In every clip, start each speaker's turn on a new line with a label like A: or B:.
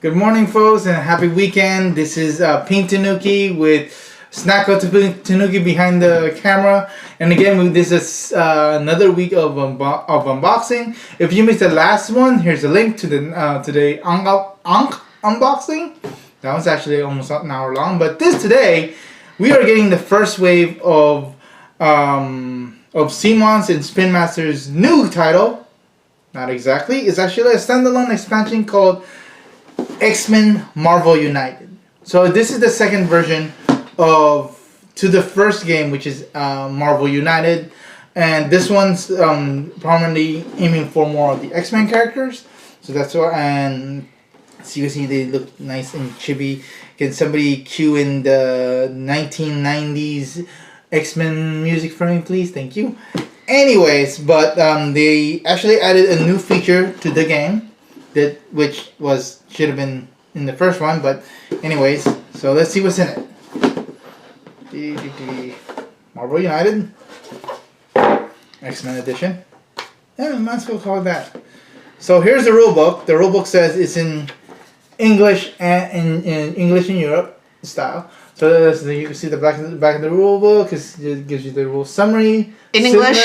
A: Good morning, folks, and happy weekend. This is Pink Tanuki with Snacko Tanuki behind the camera. And again, this is another week of unboxing. If you missed the last one, here's a link to the unboxing. That was actually almost an hour long. But today, we are getting the first wave of CMON's and Spinmaster's new title. Not exactly. It's actually a standalone expansion called X-Men Marvel United. So this is the second version to the first game, which is Marvel United, and this one's prominently aiming for more of the X-Men characters. So that's why, and so you can see they look nice and chibi. Can somebody cue in the 1990s X-Men music for me, please? Thank you. Anyways, but they actually added a new feature to the game which should have been in the first one, but anyways, so let's see what's in it. Marvel United X-Men Edition. Yeah, I might as well call it that. So here's the rulebook. The rulebook says it's in English and in English in Europe style. So you can see the back of the rulebook. It gives you the rule summary.
B: In English?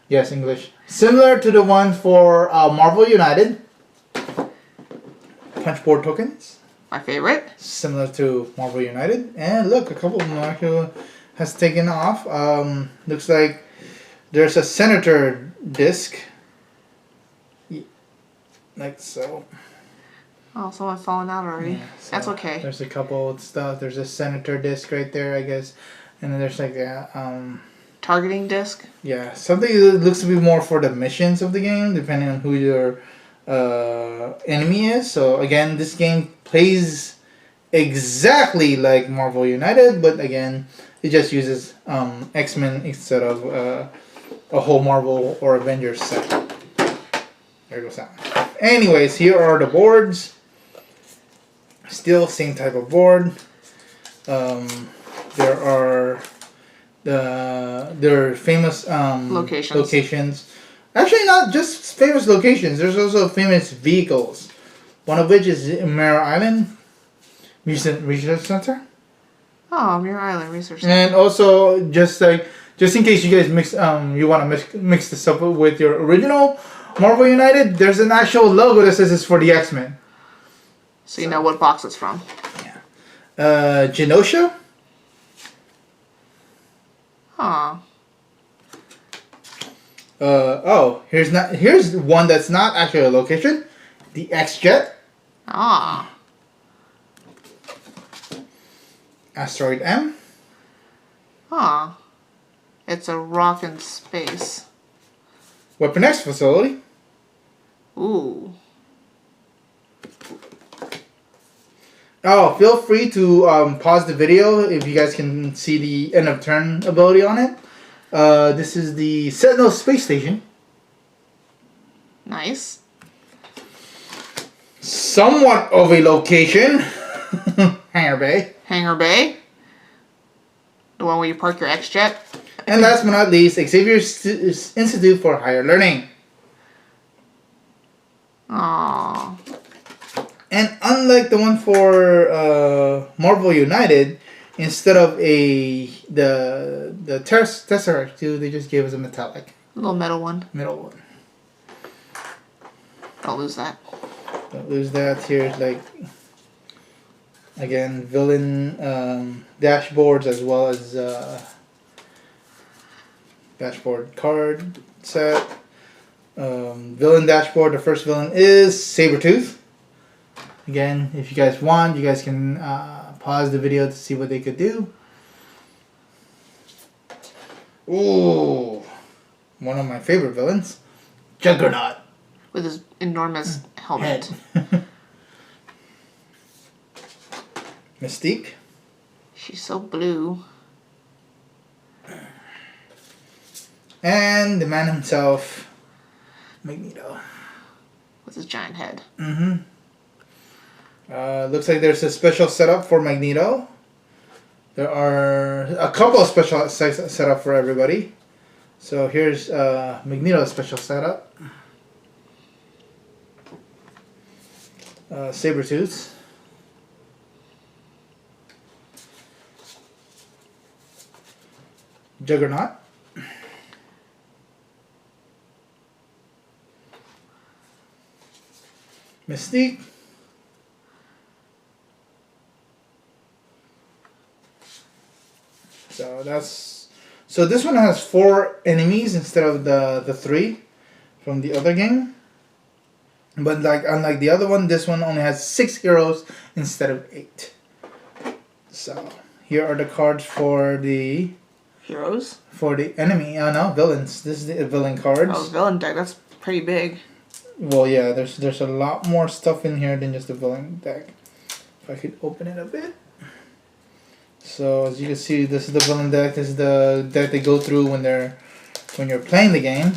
A: Yes, English. Similar to the one for Marvel United. Punchboard tokens.
B: My favorite.
A: Similar to Marvel United. And look, a couple of them actually has taken off. Looks like there's a Senator disc. Like so.
B: Oh, someone's fallen out already. Yeah, so that's okay.
A: There's a couple of stuff. There's a Senator disc right there, I guess. And then there's like a...
B: targeting disc?
A: Yeah, something that looks to be more for the missions of the game, depending on who your enemy is. So again, this game plays exactly like Marvel United, but again, it just uses X-Men instead of a whole Marvel or Avengers set. There goes that. Anyways, here are the boards. Still same type of board. There are their famous locations. Actually, not just famous locations. There's also famous vehicles. One of which is Mirror Island Research Center.
B: Oh, Mirror Island Research Center.
A: And also, just in case you guys you want to mix this up with your original Marvel United, there's an actual logo that says it's for the X-Men.
B: So you know what box it's from.
A: Yeah. Genosha.
B: Huh.
A: Here's one that's not actually a location. The X-Jet.
B: Ah.
A: Asteroid M.
B: Huh. It's a rock in space.
A: Weapon X facility.
B: Ooh.
A: Oh, feel free to pause the video if you guys can see the end of turn ability on it. This is the Sentinel Space Station.
B: Nice.
A: Somewhat of a location. Hangar Bay.
B: Hangar Bay? The one where you park your X-Jet?
A: And last but not least, Xavier's Institute for Higher Learning.
B: Aww.
A: And unlike the one for Marvel United, instead of the Tesseract 2, they just gave us a metallic.
B: A little metal one.
A: Metal one.
B: Don't lose that.
A: Don't lose that. Here's like, again, villain dashboards as well as dashboard card set. Villain dashboard, the first villain is Sabretooth. Again, if you guys want, you guys can pause the video to see what they could do. Ooh, one of my favorite villains, Juggernaut.
B: With his enormous helmet.
A: Mystique.
B: She's so blue.
A: And the man himself, Magneto.
B: With his giant head.
A: Mm-hmm. Looks like there's a special setup for Magneto. There are a couple of special setup for everybody. So here's Magneto's special setup. Sabretooth. Juggernaut. Mystique. So this one has 4 enemies instead of the 3 from the other game. But unlike the other one, this one only has 6 heroes instead of 8. So here are the cards for the
B: heroes.
A: For the enemy. Oh no, villains. This is the villain cards.
B: Oh, villain deck. That's pretty big.
A: Well, yeah. There's a lot more stuff in here than just the villain deck. If I could open it a bit. So as you can see, this is the villain deck. This is the deck they go through when you're playing the game.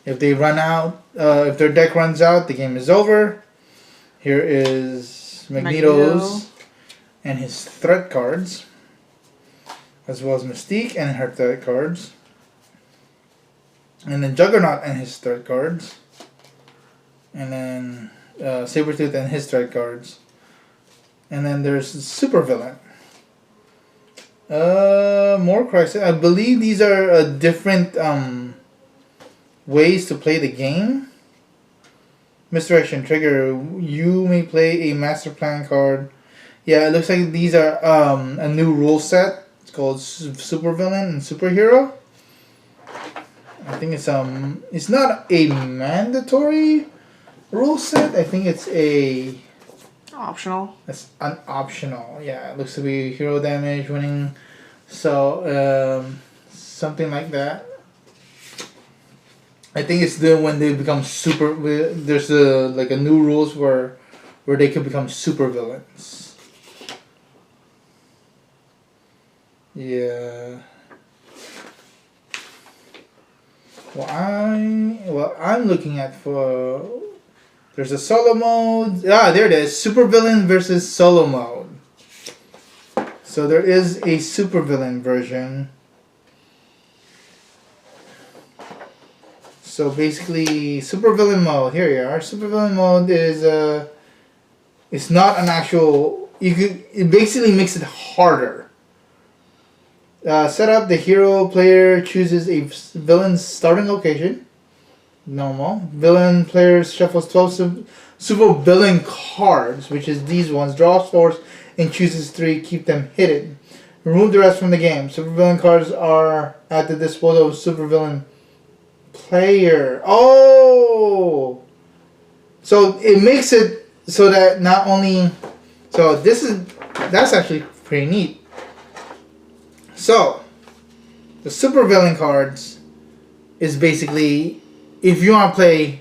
A: If they run out, if their deck runs out, the game is over. Here is Magneto's and his threat cards, as well as Mystique and her threat cards, and then Juggernaut and his threat cards, and then Sabretooth and his threat cards, and then there's Supervillain. More Crisis. I believe these are different ways to play the game. Misdirection trigger. You may play a master plan card. Yeah, it looks like these are a new rule set. It's called Supervillain and Superhero. I think it's not a mandatory rule set. I think it's a
B: optional.
A: It's an optional. Yeah, it looks to be hero damage winning. So something like that. I think it's when they become super. There's like a new rules where they can become super villains. Yeah. Well, I'm looking at for. There's a solo mode. There it is. Supervillain versus solo mode. So there is a supervillain version. So basically, Supervillain Mode. Here you are. Supervillain Mode is it's not an actual. It basically makes it harder. Set up the hero player chooses a villain's starting location. Normal. Villain players shuffles 12 Supervillain cards, which is these ones. Draws 4 and chooses 3. Keep them hidden. Remove the rest from the game. Supervillain cards are at the disposal of Supervillain player. Oh, so it makes it so that not only that's actually pretty neat. So the Supervillain cards is basically if you want to play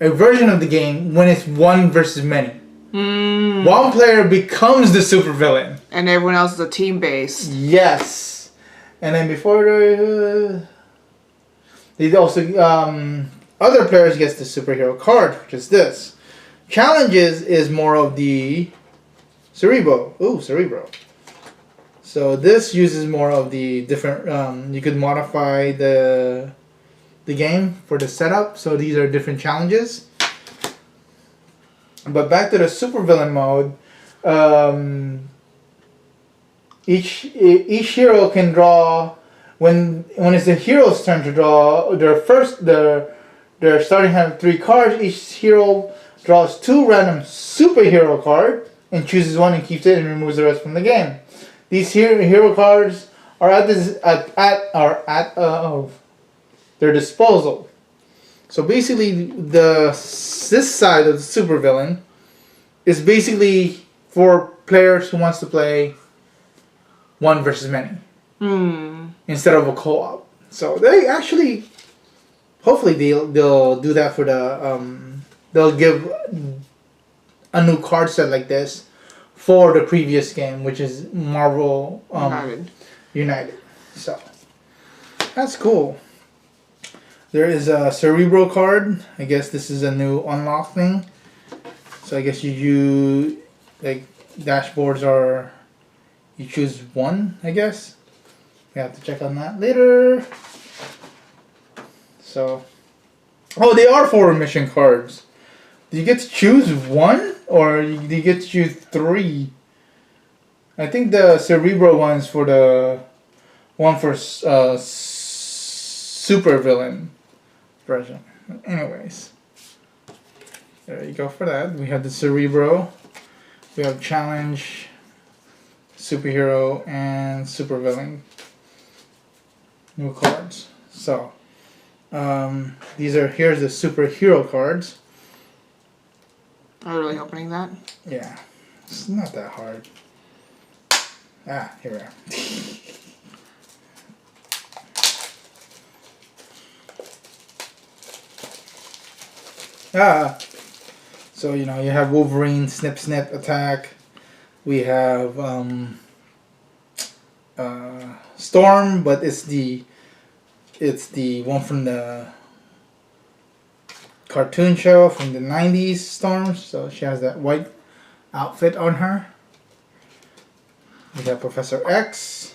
A: a version of the game when it's one versus many. One player becomes the supervillain
B: and everyone else is a team base.
A: Yes, and then before they also other players gets the superhero card, which is this. Challenges is more of the Cerebro. Ooh, Cerebro. So this uses more of the different. You could modify the game for the setup. So these are different challenges. But back to the Supervillain mode. Each hero can draw. When it's the hero's turn to draw their starting hand 3 cards, each hero draws 2 random superhero cards and chooses one and keeps it and removes the rest from the game. These hero cards are at their disposal. So basically, this side of the supervillain is basically for players who wants to play one versus many. Instead of a co-op. So they actually, hopefully they'll do that for the they'll give a new card set like this for the previous game, which is Marvel United. So that's cool. There is a Cerebro card. I guess this is a new unlock thing. So I guess you like dashboards are you choose one, I guess. We have to check on that later. So, they are 4 mission cards. Do you get to choose one, or do you get to choose 3? I think the Cerebro one's for the one for Supervillain version. Anyways, there you go for that. We have the Cerebro, we have Challenge, Superhero, and Supervillain new cards. So here's the superhero cards.
B: Are you really opening that?
A: Yeah, it's not that hard. Ah, here we are. So you have Wolverine, snip snip attack. We have Storm, but it's the one from the cartoon show from the 90s, Storm. So she has that white outfit on her. We got Professor X.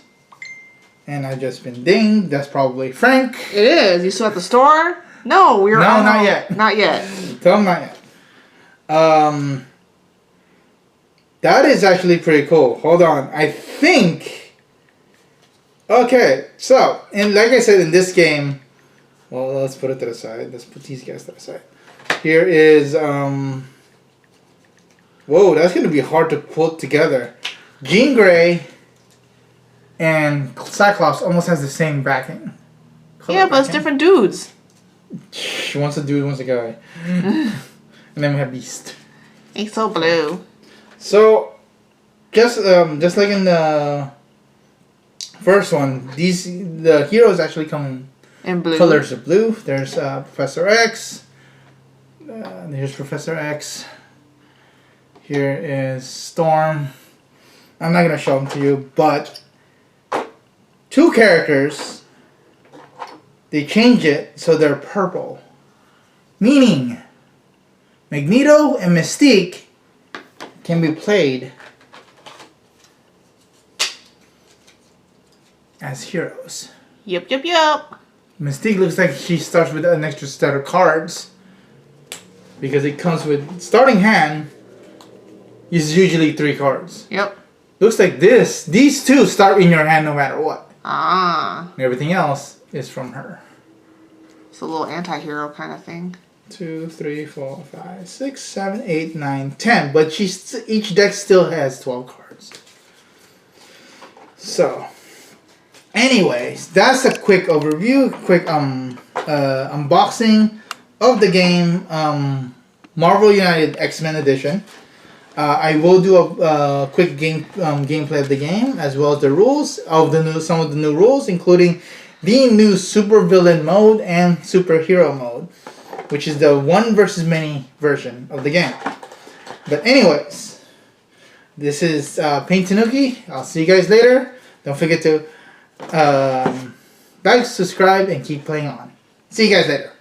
A: And I've just been dinged. That's probably Frank.
B: It is. You still at the store? No, we're
A: not yet.
B: Not yet.
A: Tell him not yet. That is actually pretty cool. Hold on. I think. Okay, so like I said in this game, well, let's put it to the side. Let's put these guys to the side. Here is whoa, that's gonna be hard to put together. Jean Grey and Cyclops almost has the same backing.
B: Yeah, but it's different dudes.
A: One's a dude, one's a guy. And then we have Beast.
B: He's so blue.
A: So, just like in the first one, the heroes actually come
B: in blue.
A: Colors of blue. There's Professor X. Here's Professor X. Here is Storm. I'm not gonna show them to you, but two characters, they change it so they're purple, meaning Magneto and Mystique can be played as heroes.
B: Yep.
A: Mystique looks like she starts with an extra set of cards because it comes with starting hand is usually 3 cards.
B: Yep.
A: Looks like these two start in your hand no matter what.
B: Ah.
A: Everything else is from her.
B: It's a little anti-hero kind of thing.
A: 2, 3, 4, 5, 6, 7, 8, 9, 10. But each deck still has 12 cards. So, anyways, that's a quick overview, quick unboxing of the game, Marvel United X-Men Edition. I will do a quick gameplay of the game, as well as the rules of some of the new rules, including the new Supervillain Mode and Superhero Mode, which is the one versus many version of the game. But anyways, this is Paint Tanuki. I'll see you guys later. Don't forget to like, subscribe, and keep playing on. See you guys later.